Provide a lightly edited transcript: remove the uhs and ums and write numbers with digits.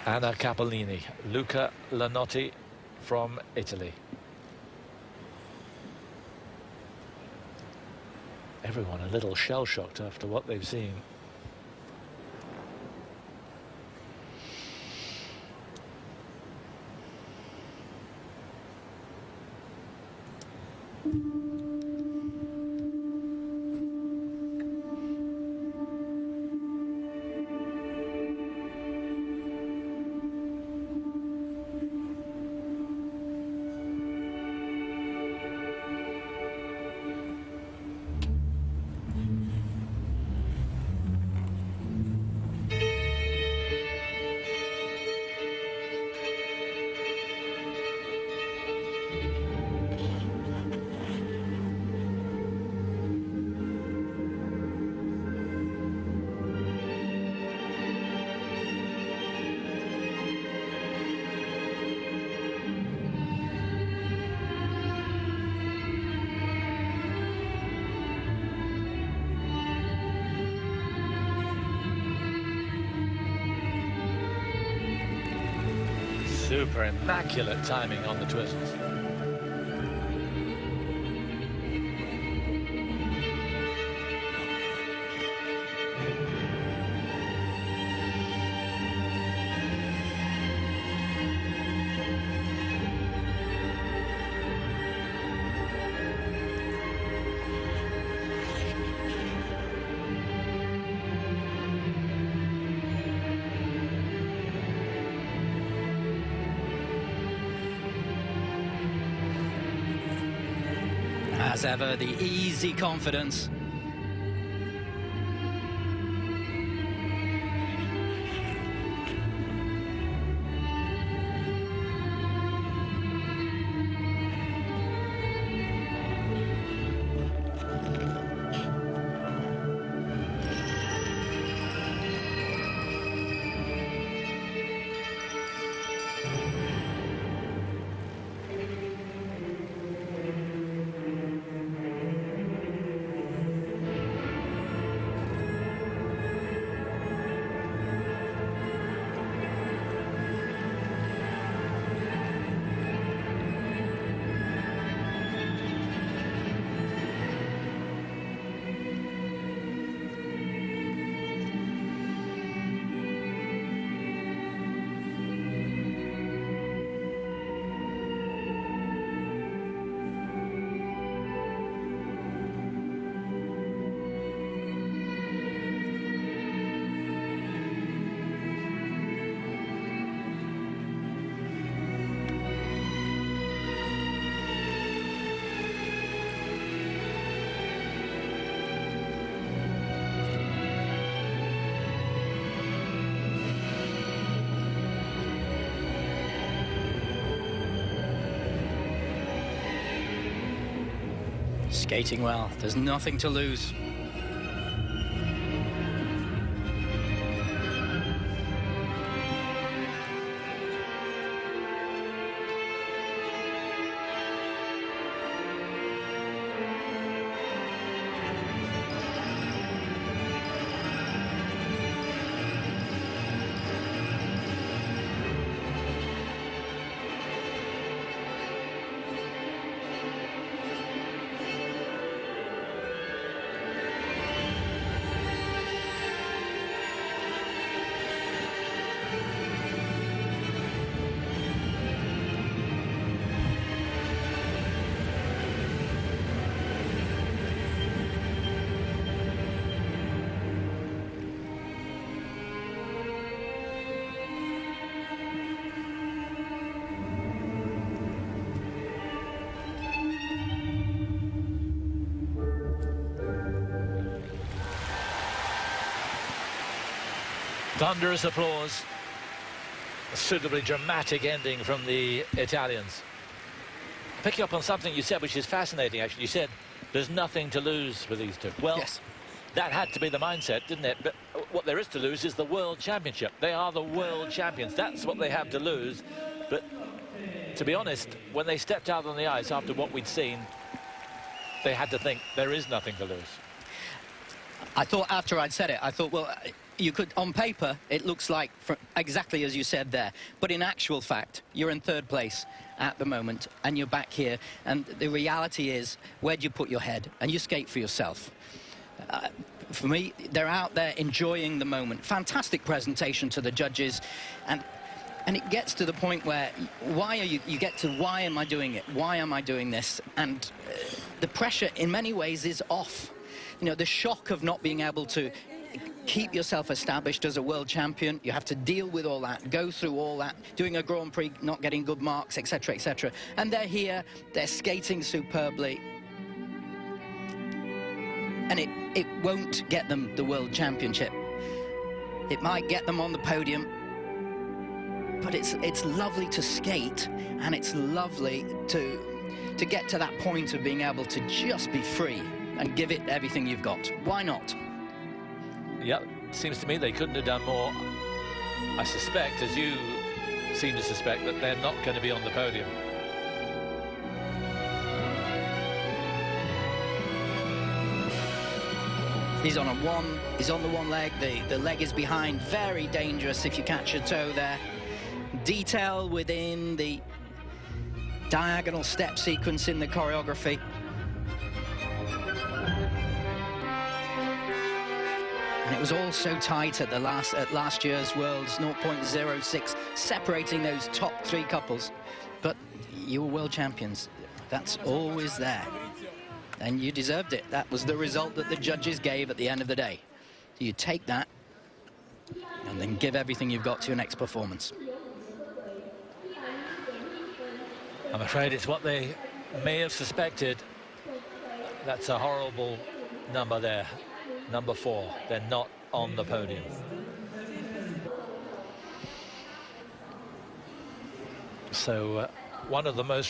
Anna Cappellini, Luca LANOTTE from Italy. Everyone a little shell-shocked after what they've seen. Super immaculate timing on the twists. As ever, the easy confidence. Skating well, there's nothing to lose. Thunderous applause. A suitably dramatic ending from the Italians. Picking up on something you said, which is fascinating, actually. You said there's nothing to lose with these two. Well, Yes. that had to be the mindset, didn't it? But what there is to lose is the World Championship. They are the world champions. That's what they have to lose. But to be honest, when they stepped out on the ice after what we'd seen, they had to think there is nothing to lose. I thought after I'd said it, I thought, well, you could, on paper, it looks like exactly as you said there. But in actual fact, you're in third place at the moment, and you're back here. And the reality is, where do you put your head? And you skate for yourself. For me, they're out there enjoying the moment. Fantastic presentation to the judges. And it gets to the point where, you get to, why am I doing it? Why am I doing this? And the pressure, in many ways, is off. You know, the shock of not being able to keep yourself established as a world champion. You have to deal with all that, go through all that, doing a Grand Prix, not getting good marks, etc., etc. And they're here, they're skating superbly. And it won't get them the world championship. It might get them on the podium, but it's lovely to skate, and it's lovely to get to that point of being able to just be free and give it everything you've got. Why not? Yep, seems to me they couldn't have done more. I suspect, as you seem to suspect, that they're not going to be on the podium. He's on the one leg, the leg is behind, very dangerous if you catch your toe there. Detail within the diagonal step sequence in the choreography. And it was all so tight at last year's Worlds, 0.06, separating those top three couples. But you were world champions. That's always there. And you deserved it. That was the result that the judges gave at the end of the day. You take that and then give everything you've got to your next performance. I'm afraid it's what they may have suspected. That's a horrible number there. Number 4. They're not on the podium. So one of the most